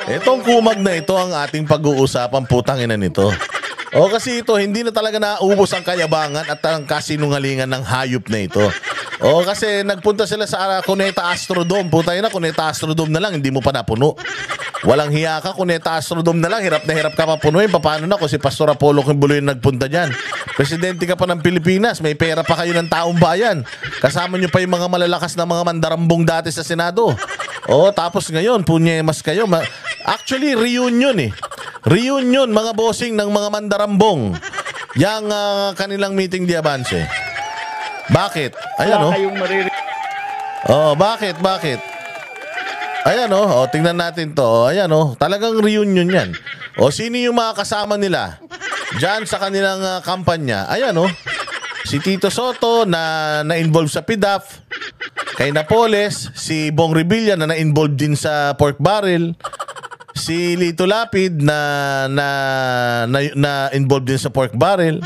Itong kumag na ito ang ating pag-uusapan, putang ina nito. O kasi ito, hindi na talaga naubos ang kayabangan at ang kasinungalingan ng hayop na ito. O kasi nagpunta sila sa Cuneta Astrodome. Putang ina, Cuneta Astrodome na lang, hindi mo pa napuno. Walang hiya ka, Cuneta Astrodome na lang, hirap na hirap ka mapunuin. Paano na kung si Pastor Apollo Quimbulo yung nagpunta dyan? Presidente ka pa ng Pilipinas, may pera pa kayo ng taong bayan. Kasama nyo pa yung mga malalakas na mga mandarambong dati sa Senado. O tapos ngayon, punyemas kayo. Actually, reunion eh. Reunion, mga bossing ng mga mandarambong. Yang kanilang meeting di avance. Bakit? Ayan bakit? Ayan tingnan natin to. Ayan talagang reunion yan. Sino yung mga kasama nila diyan sa kanilang kampanya? Ayan si Tito Soto na-involve sa PDAF. Kay Napoles, si Bong Revilla na-involve din sa pork barrel. Si Lito Lapid na-involve din sa pork barrel.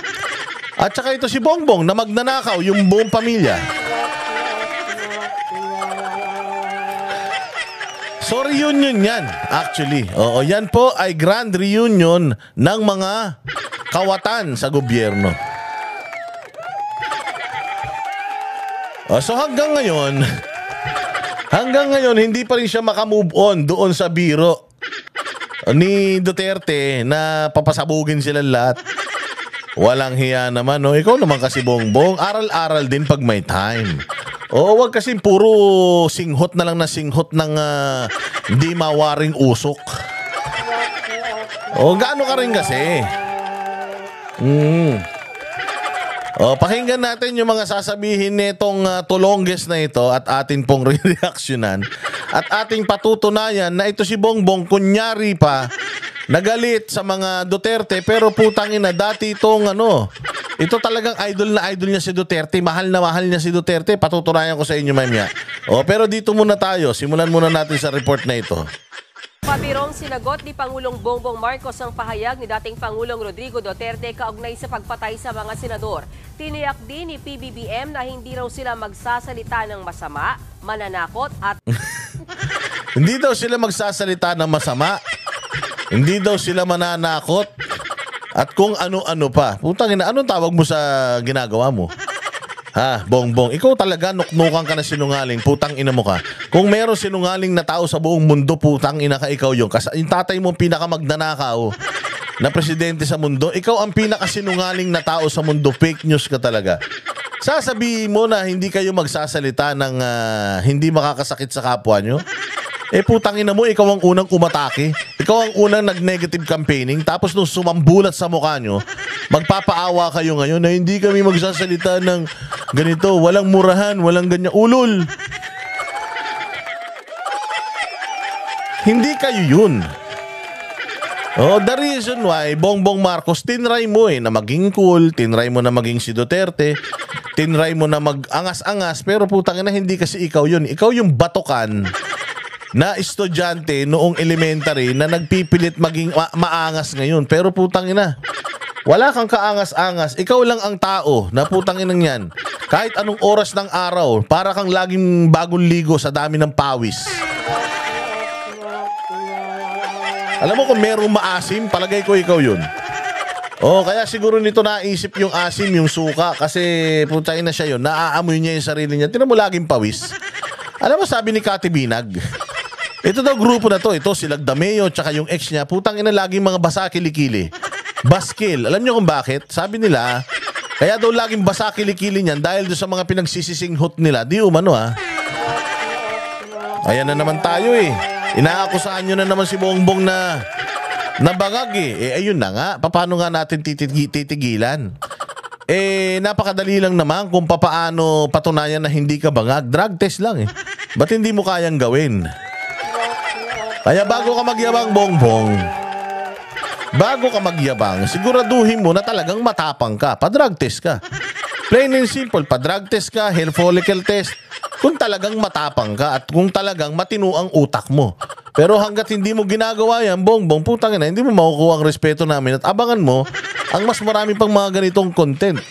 At saka ito si Bongbong na magnanakaw yung buong pamilya. So reunion yan, actually. Oo, yan po ay grand reunion ng mga kawatan sa gobyerno. So hanggang ngayon, hindi pa rin siya makamove on doon sa biro ni Duterte na papasabugin sila lahat. Walang hiya naman, Ikaw naman kasi, Bongbong, aral-aral din pag may time. Wag kasi puro singhot na lang na singhot ng hindi mawaring usok. Gaano ka rin kasi? Pakinggan natin yung mga sasabihin nitong tulongges na ito at atin pong re-reaksyonan at ating patutunayan na ito si Bongbong kunyari pa nagalit sa mga Duterte pero putang ina dati itong ito talagang idol na idol niya si Duterte, mahal na mahal niya si Duterte. Patutunayan ko sa inyo mamaya. Pero dito muna tayo, simulan muna natin sa report na ito. Pabirong sinagot ni Pangulong Bongbong Marcos ang pahayag ni dating Pangulong Rodrigo Duterte kaugnay sa pagpatay sa mga senador. Tiniyak din ni PBBM na hindi raw sila magsasalita ng masama, mananakot at... Hindi daw sila magsasalita ng masama. Hindi daw sila mananakot. At kung ano-ano pa. Putang ina, anong tawag mo sa ginagawa mo? Ha, Bongbong, ikaw talaga nuknukan ka na sinungaling. Putang ina mo ka. Kung meron sinungaling na tao sa buong mundo, putang ina ka, ikaw yung tatay mo pinakamagnanakaw na presidente sa mundo. Ikaw ang pinakasinungaling na tao sa mundo. Fake news ka talaga. Sasabihin mo na hindi kayo magsasalita ng hindi makakasakit sa kapwa nyo? Putang ina mo, ikaw ang unang umatake. Ikaw ang unang nag-negative campaigning. Tapos nung sumambulat sa mukha nyo, magpapaawa kayo ngayon na hindi kami magsasalita ng ganito. Walang murahan, walang ganyan. Ulol! Hindi kayo yun. The reason why, Bongbong Marcos, tinry mo na maging cool, tinry mo na maging si Duterte, tinry mo na mag-angas-angas, pero putang ina, hindi kasi ikaw yun. Ikaw yung batokan na estudyante noong elementary na nagpipilit maging maangas ngayon. Pero putang ina, wala kang kaangas-angas. Ikaw lang ang tao na putang inang yan. Kahit anong oras ng araw, para kang laging bagong ligo sa dami ng pawis. Alam mo kung merong maasim, palagay ko ikaw yun. Kaya siguro nito naisip yung asim, yung suka. Kasi putang ina siya yun. Naaamoy niya yung sarili niya. Tinan mo laging pawis. Alam mo sabi ni Kati Binag, ito daw grupo na to, ito si Lagdameo tsaka yung ex niya, putang ina laging mga basa kilikili. Baskil. Alam niyo kung bakit? Sabi nila, kaya daw laging basa kilikili niyan dahil doon sa mga pinagsisisinghot nila. Di umano Ayan na naman tayo Inaakusahan nyo na naman si Bongbong na bangag ayun na nga. Paano nga natin titigilan? Napakadali lang naman kung papaano patunayan na hindi ka bangag. Drug test lang Ba't hindi mo kayang gawin? Kaya bago ka magyabang, Bongbong, bago ka magyabang, siguraduhin mo na talagang matapang ka. Pa-drug test ka. Plain and simple, pa-drug test ka, hair follicle test. Kung talagang matapang ka at kung talagang matino ang utak mo. Pero hanggat hindi mo ginagawa yan, Bongbong, putang ina, hindi mo makukuha ang respeto namin at abangan mo ang mas marami pang mga ganitong content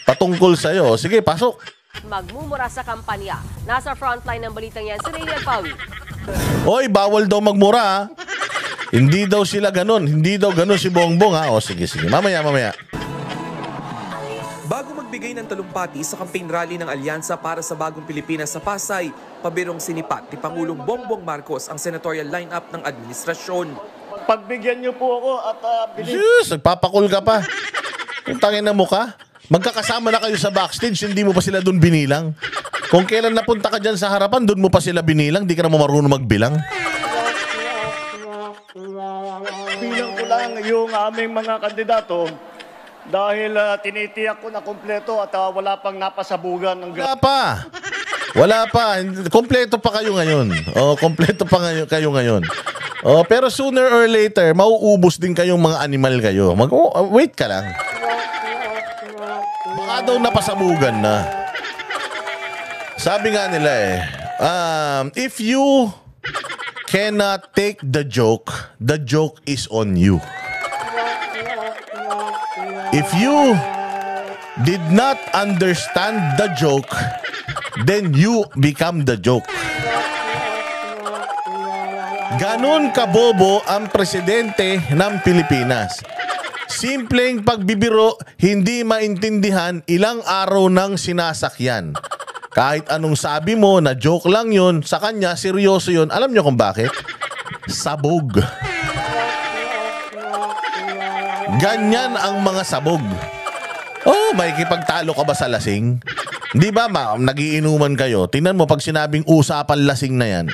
patungkol sa'yo. Sige, pasok. Magmumura sa kampanya. Nasa frontline ng balitang yan si Raylan Pawi. Oy, bawal daw magmura ha. Hindi daw sila ganun. Hindi daw ganun si Bongbong ha. O sige. Mamaya. Bago magbigay ng talumpati sa campaign rally ng Alyansa para sa Bagong Pilipinas sa Pasay, pabirong sinipat ni Pangulong Bongbong Marcos ang senatorial lineup ng administrasyon. Pagbigyan niyo po ako at Diyos, nagpapakul ka pa. Kung tangin na mo ka, magkakasama na kayo sa backstage, hindi mo pa sila doon binilang. Kung kailan napunta ka dyan sa harapan, doon mo pa sila binilang, di ka na marunong magbilang. bilang ko lang yung aming mga kandidato dahil tinitiyak ko na kumpleto at wala pang napasabugan ng Wala pa. Kompleto pa kayo ngayon. Kompleto pa kayo ngayon. Pero sooner or later, mauubos din kayong mga animal kayo. Wait ka lang. Baka daw napasabugan na. Sabi nga nila if you cannot take the joke is on you. If you did not understand the joke, then you become the joke. Ganon kabobo ang presidente ng Pilipinas. Simpleng pagbibiro, hindi maintindihan, ilang araw nang sinasakyan. Kahit anong sabi mo na joke lang yun, sa kanya seryoso yun. Alam nyo kung bakit? Sabog. Ganyan ang mga sabog. Makikipagtalo ka ba sa lasing? Di ba nagiinuman kayo? Tingnan mo pag sinabing usapan lasing na yan.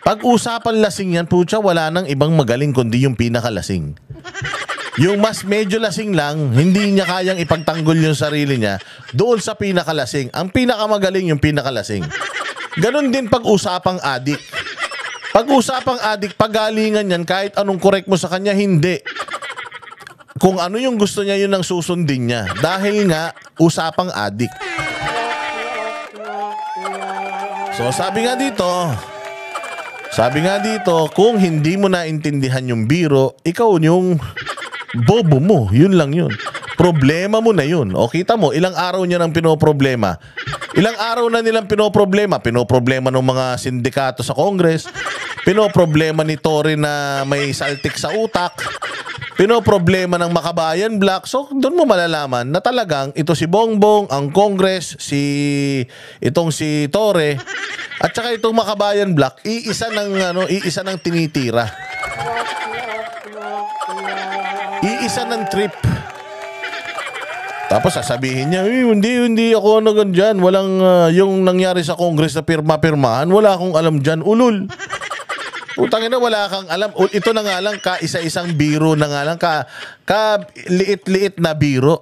Pag usapan lasing yan, putya, wala nang ibang magaling kundi yung pinakalasing. Yung mas medyo lasing lang, hindi niya kayang ipagtanggol yung sarili niya doon sa pinakalasing. Ang pinakamagaling yung pinakalasing. Ganon din pag usapang adik. Pag usapang adik, pagalingan yan, kahit anong correct mo sa kanya, hindi. Kung ano yung gusto niya, yun ang susundin niya. Dahil nga, usapang adik. So sabi nga dito, kung hindi mo naintindihan yung biro, ikaw yung bobo mo. Yun lang yun. Problema mo na yun. O kita mo, ilang araw niya nang pinoproblema. Ilang araw na nilang pinoproblema. Pinoproblema ng mga sindikato sa Congress. Pinoproblema ni Tory na may saltik sa utak. Pinoproblema ng Makabayan Black. So doon mo malalaman na talagang ito si Bongbong, ang Congress, itong si Torre, at saka itong Makabayan Black, iisa ng tinitira. Iisa ng trip. Tapos sasabihin niya, hindi ako dyan. Walang yung nangyari sa Congress na pirma-pirmahan, wala akong alam dyan. Ulul. Utangin na, wala kang alam. Ito na nga lang, isa-isang biro na nga lang, liit-liit na biro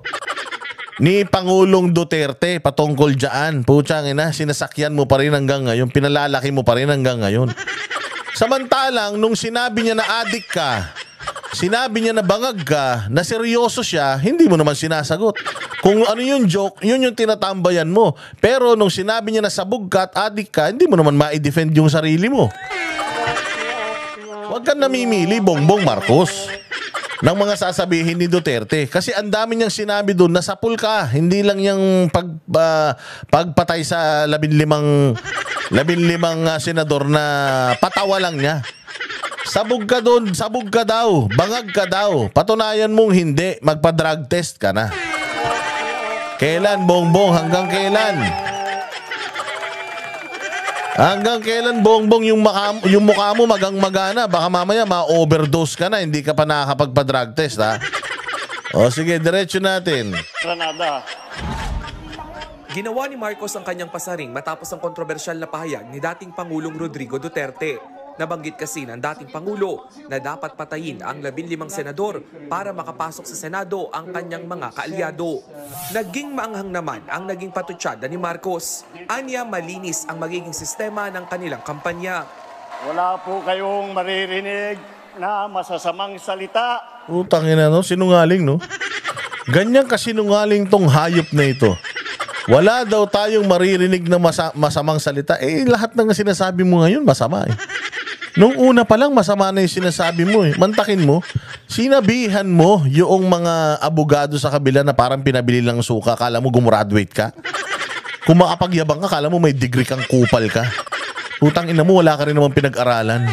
ni Pangulong Duterte patungkol dyan. Putsangin na, sinasakyan mo pa rin hanggang ngayon, pinalalaki mo pa rin hanggang ngayon. Samantalang, nung sinabi niya na adik ka, sinabi niya na bangag ka, na seryoso siya, hindi mo naman sinasagot. Kung ano yung joke, yun yung tinatambayan mo. Pero nung sinabi niya na sabog ka at adik ka, hindi mo naman ma-defend yung sarili mo. Huwag kang namimili, Bongbong Marcos, ng mga sasabihin ni Duterte. Kasi ang dami niyang sinabi doon, nasapul ka. Hindi lang yung pagpatay sa 15 senador na patawa lang niya. Sabog ka doon, sabog ka daw, bangag ka daw. Patunayan mong hindi, magpa-drug test ka na. Kailan, Bongbong? Hanggang kailan? Hanggang kailan, Bongbong, yung mukha mo magang-magana? Baka mamaya ma-overdose ka na, hindi ka pa nakakapagpa-drug test, ha? O sige, diretso natin. Granada. Ginawa ni Marcos ang kanyang pasaring matapos ang kontrobersyal na pahayag ni dating Pangulong Rodrigo Duterte. Nabanggit kasi ng dating Pangulo na dapat patayin ang 15 senador para makapasok sa Senado ang kanyang mga kaalyado. Naging maanghang naman ang naging patutsada ni Marcos. Anya, malinis ang magiging sistema ng kanilang kampanya. Wala po kayong maririnig na masasamang salita. Utangin na, no? Sinungaling, no? Ganyan kasinungaling tong hayop na ito. Wala daw tayong maririnig na masamang salita. Lahat ng sinasabi mo ngayon, masama eh. Nung una pa lang, masama na yung sinasabi mo eh. Mantakin mo, sinabihan mo yung mga abogado sa kabila na parang pinabili lang suka, kala mo gumraduate ka. Kung makapagyabang ka, kala mo may degree kang kupal ka. Putang ina mo, wala ka rin naman pinag-aralan.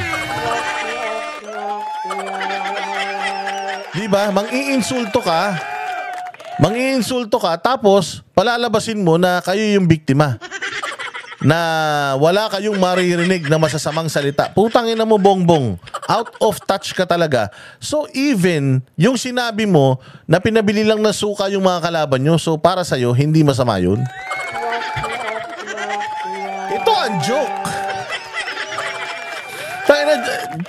Di ba? Mang-iinsulto ka, tapos palalabasin mo na kayo yung biktima. Na wala kayong maririnig na masasamang salita. Putang ina mo, Bongbong. Out of touch ka talaga. So even yung sinabi mo na pinabili lang na suka yung mga kalaban nyo, so para sa'yo, hindi masama yun? Ito ang joke.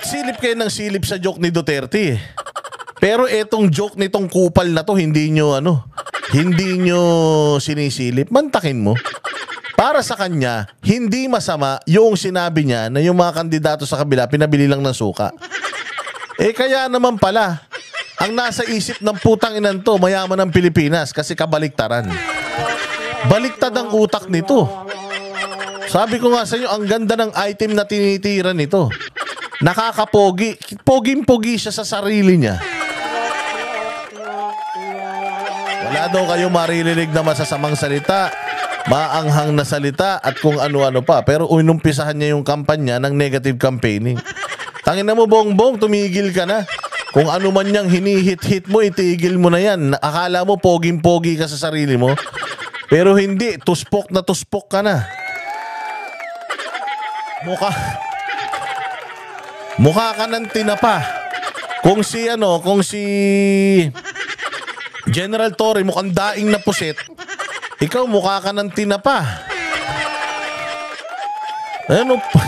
Silip kayo ng silip sa joke ni Duterte. Pero etong joke nitong kupal na to, hindi nyo sinisilip. Mantakin mo. Para sa kanya, hindi masama yung sinabi niya na yung mga kandidato sa kabila pinabili lang ng suka. Kaya naman pala, ang nasa isip ng putang inan to, mayaman ng Pilipinas kasi kabaliktaran. Baliktad ang utak nito. Sabi ko nga sa inyo, ang ganda ng item na tinitira nito. Nakakapogi. Poging-pogi siya sa sarili niya. Wala daw kayo maririnig na masasamang salita, maanghang na salita at kung ano-ano pa. Pero inumpisahan niya yung kampanya ng negative campaigning. Tangin na mo, Bongbong, tumigil ka na. Kung ano man niyang hinihit-hit mo, itigil mo na yan. Akala mo poging-pogi ka sa sarili mo. Pero hindi, tuspok na tuspok ka na. Mukha ka ng tinapa. Kung si General Torre mukhang daing na puset, ikaw mukha ka ng tinapa. Ano pa?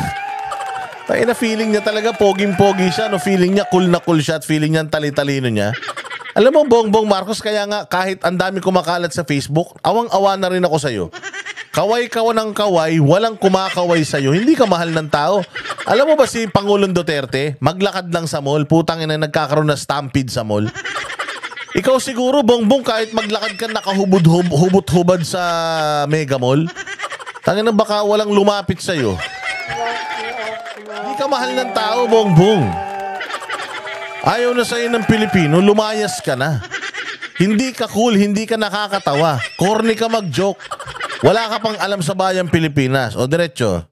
Tayo na feeling niya talaga poging-pogi siya, no? Feeling niya cool na cool siya at feeling niya tali-talino niya. Alam mo, Bongbong Marcos, kaya nga kahit ang dami kumakalat sa Facebook, awang-awa na rin ako sa'yo. Kaway ka ng kaway, walang kumakaway sa'yo. Hindi ka mahal ng tao. Alam mo ba si Pangulong Duterte, maglakad lang sa mall, putang ina nagkakaroon na stampede sa mall. Ikaw siguro, Bongbong, kahit maglakad ka nakahubot-hubad sa Mega Mall, tangina baka walang lumapit sa'yo. Hindi ka mahal ng tao, Bongbong. Ayaw na sa'yo ng Pilipino, lumayas ka na. Hindi ka cool, hindi ka nakakatawa. Corny ka mag-joke. Wala ka pang alam sa bayang Pilipinas. O diretso.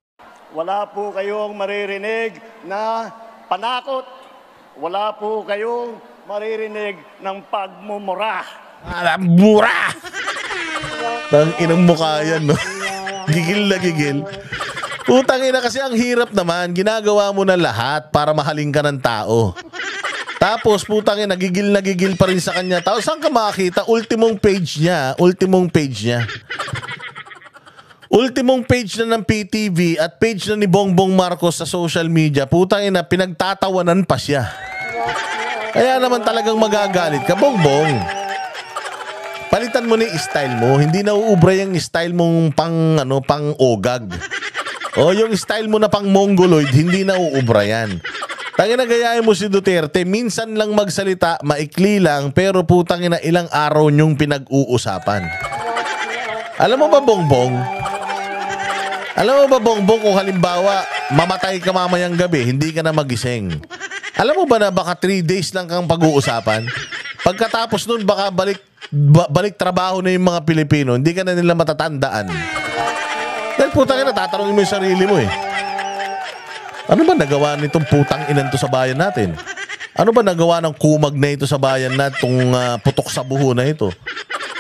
Wala po kayong maririnig na panakot. Wala po kayong maririnig ng pagmumura. Mura! Tang inang mukha yan, no? Gigil na gigil. Putang ina, kasi ang hirap naman. Ginagawa mo na lahat para mahalin ka ng tao. Tapos, putang ina, gigil na gigil pa rin sa kanya. Tapos, saan ka makakita? Ultimong page niya. Ultimong page na ng PTV at page na ni Bongbong Marcos sa social media. Putang ina, pinagtatawanan pa siya. Kaya naman talagang magagalit ka, Bongbong. Palitan mo ni style mo. Hindi na uubra yung style mong pang ogag. O yung style mo na pang mongoloid, hindi na uubra yan. Tangin na gayahin mo si Duterte, minsan lang magsalita, maikli lang, pero putang ina ilang araw niyong pinag-uusapan. Alam mo ba, Bongbong, kung halimbawa, mamatay ka mamayang gabi, hindi ka na magising. Alam mo ba na baka 3 days lang kang pag-uusapan? Pagkatapos nun, baka balik trabaho na yung mga Pilipino, hindi ka na nila matatandaan. Dahil putang ina, tatanungin mo yung sarili mo eh. Ano ba nagawa nitong putang inan to sa bayan natin? Ano ba nagawa ng kumag na ito sa bayan natin, itong putok sa buho na ito?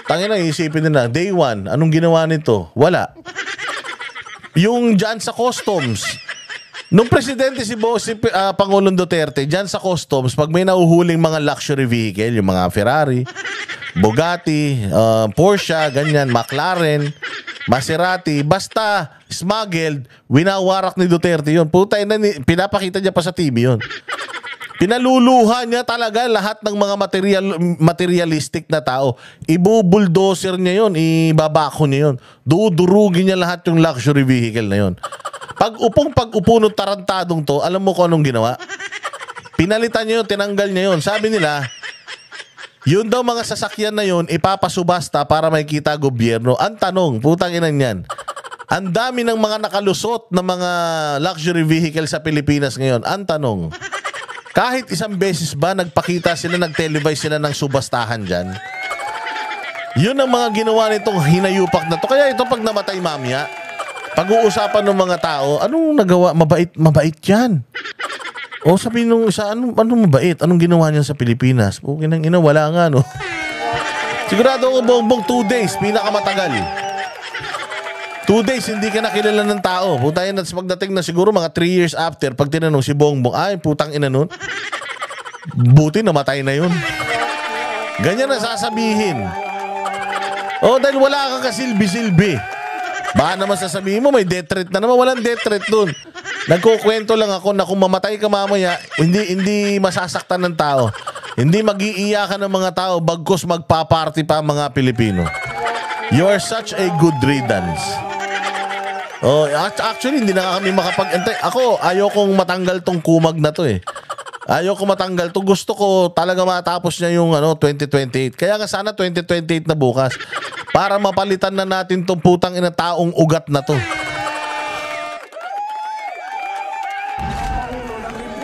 Tangin na, isipin nila, day 1, anong ginawa nito? Wala. Yung dyan sa customs, nung presidente si Pangulong Duterte, dyan sa customs, pag may nauhuling mga luxury vehicle, yung mga Ferrari, Bugatti, Porsche, ganyan, McLaren, Maserati, basta smuggled, winawarak ni Duterte yun. Puta, pinapakita niya pa sa TV yun. Pinaluluha niya talaga lahat ng mga materialistic na tao. Ibubuldoser niya yun, ibabako niya yun. Dudurugin niya lahat yung luxury vehicle na yun. Pag-upo ng tarantadong to, alam mo kung anong ginawa? Pinalitan niya yun, tinanggal niya yun. Sabi nila, yun daw mga sasakyan na yun, ipapasubasta para makikita gobyerno. Ang tanong, putang inan yan, ang dami ng mga nakalusot na mga luxury vehicle sa Pilipinas ngayon. Ang tanong, kahit isang beses ba nagpakita sila, nag-televise sila ng subastahan dyan? Yun ang mga ginawa nitong hinayupak na to. Kaya ito pag namatay mamaya, Pag-uusapan ng mga tao, anong nagawa? Mabait yan. O sabihin nung isa, anong mabait? Anong ginawa niya sa Pilipinas? Okay nang ina, wala nga, no? Sigurado ako, Bongbong, 2 days, pinakamatagal. 2 days, hindi ka nakilala ng tao. Putang ina, pagdating na siguro mga 3 years after, pag tinanong si Bongbong, ay, putang ina nun. Buti namatay na yun. Ganyan na sasabihin. Oh, dahil wala kang kasilbi-silbi. Baka naman sasabihin mo, may death threat na naman. Walang death threat dun. Nagkukwento lang ako na kung mamatay ka mamaya, hindi masasaktan ng tao. Hindi mag-iiyakan ng mga tao bagkus magpa-party pa ang mga Pilipino. You are such a good riddance. Oh, actually, hindi na kami makapag-antay. Ako, ayokong matanggal tong kumag na to eh. Ayoko matanggal to. Gusto ko talaga matapos niya yung 2028. Kaya nga sana 2028 na bukas. Para mapalitan na natin tong putang ina taong ugat na to.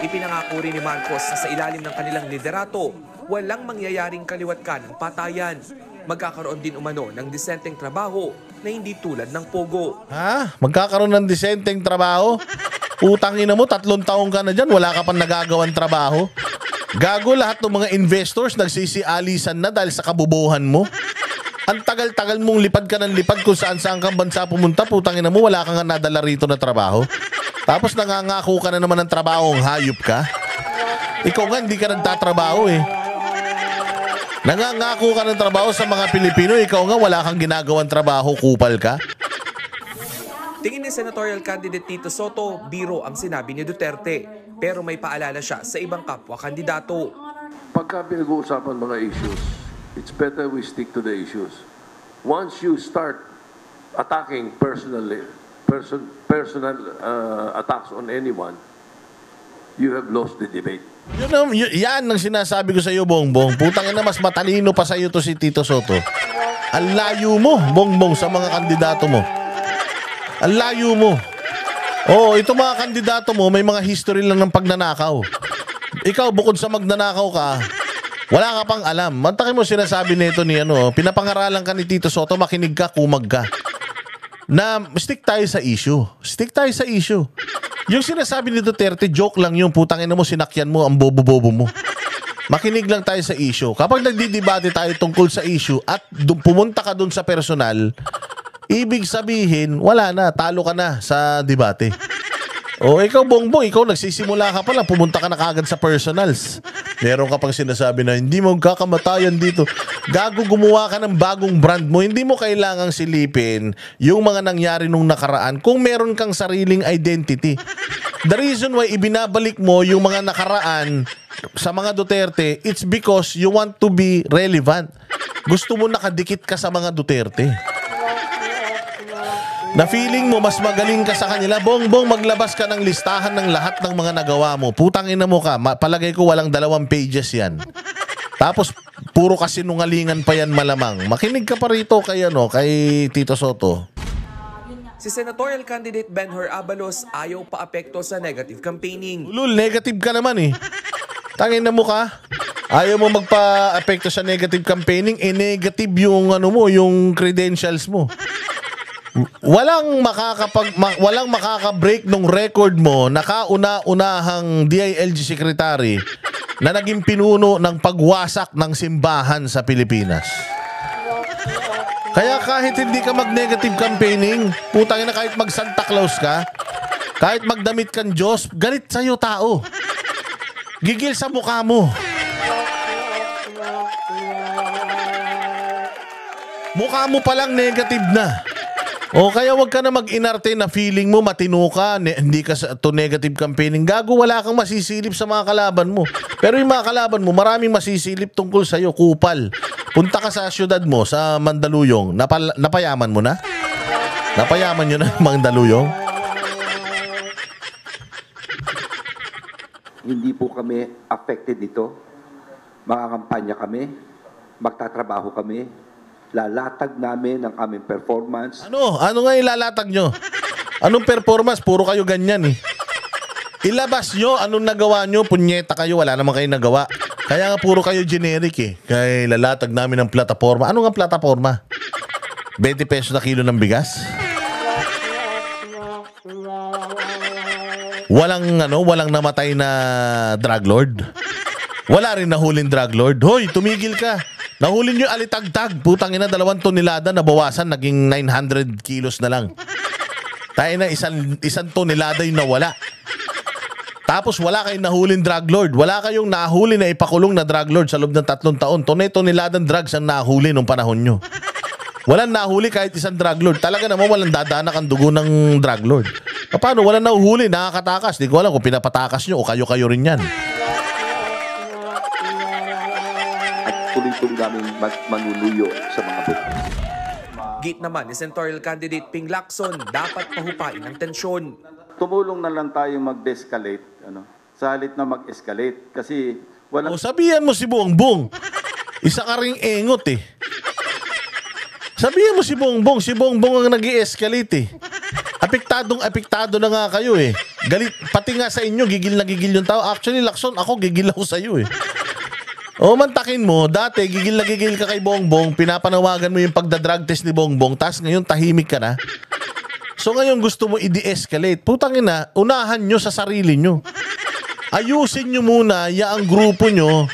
Ipinangako rin ni Marcos na sa ilalim ng kanilang liderato, walang mangyayaring kaliwat ka ng patayan. Magkakaroon din umano ng disenteng trabaho na hindi tulad ng Pogo. Ha? Magkakaroon ng disenteng trabaho? Putang ina mo, 3 taong ka na dyan, wala ka pang nagagawang trabaho. Gago, lahat ng mga investors nagsisialisan na dahil sa kabubuhan mo. Ang tagal-tagal mong lipad ka ng lipad kung saan-saan kang bansa pumunta, putang ina mo, wala kang nadala rito na trabaho. Tapos nangangako ka na naman ng trabaho, hayop ka. Ikaw nga, hindi ka nagtatrabaho eh. Nangangako ka ng trabaho sa mga Pilipino, ikaw nga wala kang ginagawang trabaho, kupal ka. Tingin ni senatorial candidate Tito Soto, biro ang sinabi ni Duterte. Pero may paalala siya sa ibang kapwa kandidato. Pagka pinag-uusapan mga issues, it's better we stick to the issues. Once you start attacking personal attacks on anyone, you have lost the debate. Yan ang sinasabi ko sa iyo, Bongbong. Putang ina, mas matalino pa sa iyo to si Tito Soto. Ang layo mo, Bongbong, sa mga kandidato mo. Ang layo mo. Oh, ito mga kandidato mo, may mga history lang ng pagnanakaw. Ikaw, bukod sa magnanakaw ka, wala ka pang alam. Mantakin mo sinasabi nito ni pinapangaralan ka ni Tito Soto, makinig ka, kumag ka. Na stick tayo sa issue. Stick tayo sa issue. Yung sinasabi ni Duterte, joke lang yung putang ina mo, sinakyan mo, ang bobo-bobo mo. Makinig lang tayo sa issue. Kapag nagdidebate tayo tungkol sa issue at pumunta ka dun sa personal, ibig sabihin, wala na, talo ka na sa debate. O ikaw, Bongbong, ikaw nagsisimula ka pa lang, pumunta ka na kagad sa personals. Meron ka pang sinasabi na hindi mo kakamatayan dito. Gago, gumawa ka ng bagong brand mo. Hindi mo kailangang silipin yung mga nangyari nung nakaraan kung meron kang sariling identity. The reason why ibinabalik mo yung mga nakaraan sa mga Duterte, it's because you want to be relevant. Gusto mo nakadikit ka sa mga Duterte. Na feeling mo mas magaling ka sa kanila, Bongbong, maglabas ka ng listahan ng lahat ng mga nagawa mo. Putang ina mo ka, palagay ko walang 2 pages yan. Tapos puro kasinungalingan pa yan malamang. Makinig ka pa rito kay Tito Soto. Si senatorial candidate Benhur Abalos ayaw pa-apekto sa negative campaigning. Ulul, negative ka naman eh. Tangin na mo ka. Ayaw mo magpa-apekto sa negative campaigning, negative yung yung credentials mo. Walang makaka-break nung record mo na kauna-unahang DILG secretary na naging pinuno ng pagwasak ng simbahan sa Pilipinas. Kaya kahit hindi ka mag-negative campaigning, putang ina, kahit mag-Santa Claus ka, kahit magdamit kang Diyos, galit sa'yo tao. Gigil sa mukha mo. Mukha mo palang negative na. O kaya wag ka na mag-inarte na feeling mo matino ka, hindi ka to negative campaigning. Gago, wala kang masisilip sa mga kalaban mo. Pero yung mga kalaban mo, maraming masisilip tungkol sa'yo, kupal. Punta ka sa syudad mo, sa Mandaluyong. Napayaman mo na? Napayaman nyo na Mandaluyong? Hindi po kami affected dito. Makakampanya kami, magtatrabaho kami. Lalatag namin ang aming performance. Ano nga ilalatag nyo? Anong performance? Puro kayo ganyan eh. Ilabas nyo, anong nagawa nyo? Punyeta kayo, wala naman kayo nagawa. Kaya nga puro kayo generic eh. Kaya lalatag namin ang plataforma. Ano nga plataforma? 20 pesos na kilo ng bigas? walang namatay na drug lord. Wala rin nahuling drug lord. Hoy, tumigil ka. Nahuli nyo yung alitagtag. Putang ina, 2 tonelada na bawasan, naging 900 kilos na lang. Tayo na, isang tonelada yung nawala. Tapos wala kayong nahuling drug lord. Wala kayong nahuli na ipakulong na drug lord sa loob ng 3 taon. Toneladang drugs ang nahuli nung panahon nyo. Walang nahuli kahit isang drug lord. Talaga naman walang dadanak ang dugo ng drug lord. Paano? Walang nahuhuli, nakakatakas. Di ko alam kung pinapatakas nyo o kayo-kayo rin yan. Tuloy-tuloy namin manuluyo sa mga buto. Git naman ni Senatorial Candidate Ping Lacson, dapat pahupain ang tensyon. Tumulong na lang tayo mag-de-escalate, sa halit na mag-escalate. Kasi walang... O sabihan mo si Bongbong. Isa ka ring engot eh. Sabihan mo si Bongbong. Si Bongbong ang nag-i-escalate eh. Apektado na nga kayo eh. Galit, pati nga sa inyo, gigil na gigil yung tao. Actually, Lacson, ako gigil ako sa iyo eh. O mantakin mo, dati gigil na gigil ka kay Bongbong, pinapanawagan mo yung pagda-drug test ni Bongbong, tas ngayon tahimik ka na. So ngayon gusto mo i-de-escalate. Putang ina, unahan nyo sa sarili nyo. Ayusin nyo muna yaang grupo nyo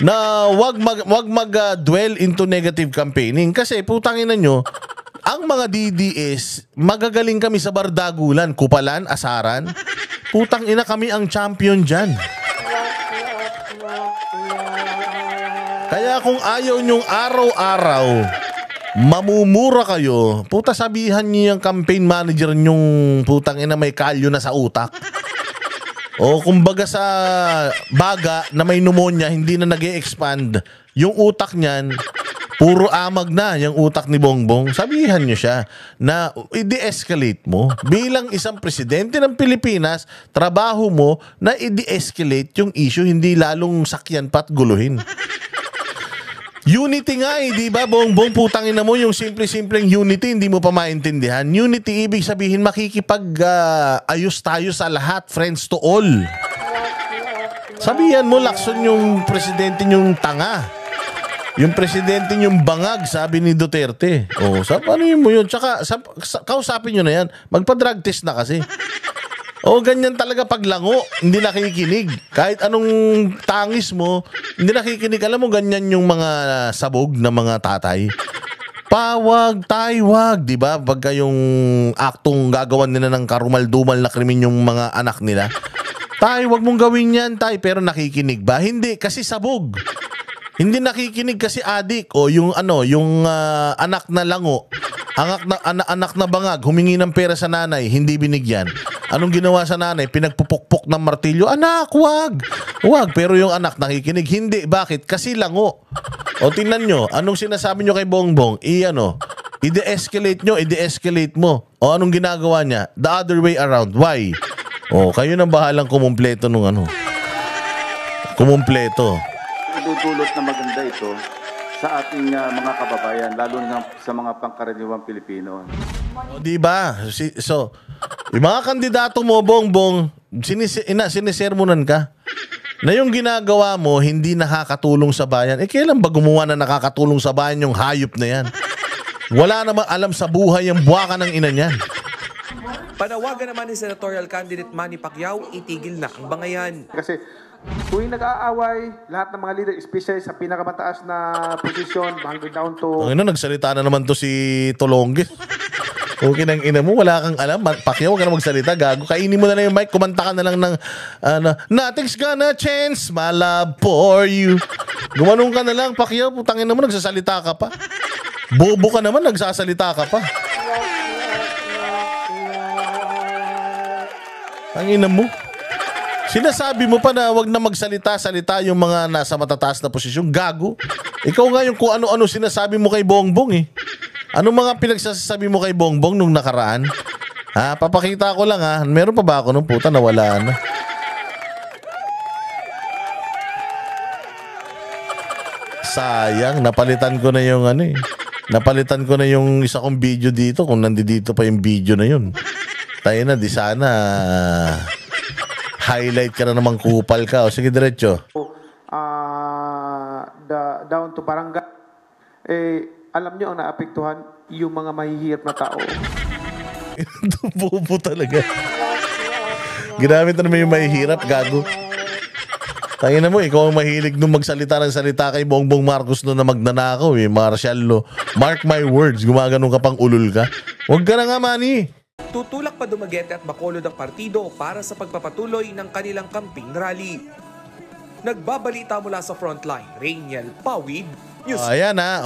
na wag mag-dwell into negative campaigning. Kasi putang ina nyo, ang mga DDS, magagaling kami sa bardagulan, kupalan, asaran. Putang ina, kami ang champion dyan. Kaya kung ayaw nyong araw-araw mamumura kayo, puta sabihan niyo yung campaign manager nyong putang ina may kalyo na sa utak. O kumbaga sa baga na may pneumonia, hindi na nag-e-expand, yung utak niyan, puro amag na yung utak ni Bongbong. Sabihan niyo siya na i-de-escalate mo. Bilang isang presidente ng Pilipinas, trabaho mo na i-de-escalate yung issue, hindi lalong sakyan pa at guluhin. Unity nga eh, di ba? Bongbong, putangin na mo yung simple-simpleng unity, hindi mo pa maintindihan. Unity, ibig sabihin makikipag-ayos tayo sa lahat, friends to all. Sabihan mo, Lacson, yung presidente yung tanga. Yung presidente yung bangag, sabi ni Duterte. O, ano mo yun? Tsaka, kausapin nyo na yan. Magpa-drug test na kasi. O, ganyan talaga paglango, hindi nakikinig. Kahit anong tangis mo, hindi nakikinig. Alam mo, ganyan yung mga sabog na mga tatay. Pawag, taywag, di ba? Pagka yung aktong gagawan nila ng karumal-dumal na krimen yung mga anak nila. Tay, wag mong gawin yan, tay. Pero nakikinig ba? Hindi, kasi sabog. Hindi nakikinig kasi adik. O yung anak na lango. Anak na bangag, humingi ng pera sa nanay, hindi binigyan. Anong ginawa sa nanay? Pinagpupukpok ng martilyo. Anak, wag! Wag, pero yung anak nakikinig. Hindi, bakit? Kasi lango. O tingnan nyo, anong sinasabi nyo kay Bongbong? I-de-escalate nyo, i-de-escalate mo. O anong ginagawa niya? The other way around. Why? O, kayo nang bahalang kumumpleto nung Kumumpleto. Idudulot na maganda ito sa ating mga kababayan, lalo na sa mga pangkaraniwang Pilipino. O, diba? So, yung mga kandidato mo, Bongbong, sinisermonan ka. Na yung ginagawa mo, hindi nakakatulong sa bayan. Kailan ba gumawa na nakakatulong sa bayan yung hayop na yan? Wala namang alam sa buhay yung buwaka ng ina niyan. Panawagan naman ni Senatorial Candidate Manny Pacquiao, itigil na ang bangayan. Kasi tuwing nag-aaway, lahat ng mga leader, especially sa pinakamataas na posisyon, hanggang down to... Nagsalita na naman to si Tolonges. Okay nang ina mo, wala kang alam. Pacquiao, huwag ka na magsalita, gago. Kainin mo na lang yung mic, kumanta ka na lang ng nothing's gonna change my love for you. Gumanong ka na lang, Pacquiao, putangin na mo, nagsasalita ka pa. Bobo ka naman, nagsasalita ka pa. Tangina mo. Sinasabi mo pa na wag na magsalita-salita yung mga nasa matataas na posisyon. Gago. Ikaw nga yung kung ano-ano sinasabi mo kay Bongbong eh. Anong mga pinagsasabi mo kay Bongbong nung nakaraan? Ha? Papakita ko lang ha. Meron pa ba ako nung puta? Nawala na. Sayang. Napalitan ko na yung Napalitan ko na yung isa kong video dito kung nandito pa yung video na yun. Tayo na, di sana highlight ka na namang kupal ka. O sige, diretso. Down to barangay, alam nyo ang naapektuhan yung mga mahihirap na tao. Bobo talaga. Ginamit na naman yung mahihirap, gago. Tangina mo, ikaw ang mahilig nung magsalita ng salita kay Bongbong Marcos noon na magnanakaw eh. Martial law. Mark my words, gumaganon ka pang ulul ka. Huwag ka na nga, Manny. Tutulak pa Dumaguete at Bacolod ang partido para sa pagpapatuloy ng kanilang campaign rally. Nagbabalita mula sa frontline, Rainiel Pawid, News. Ayan ha.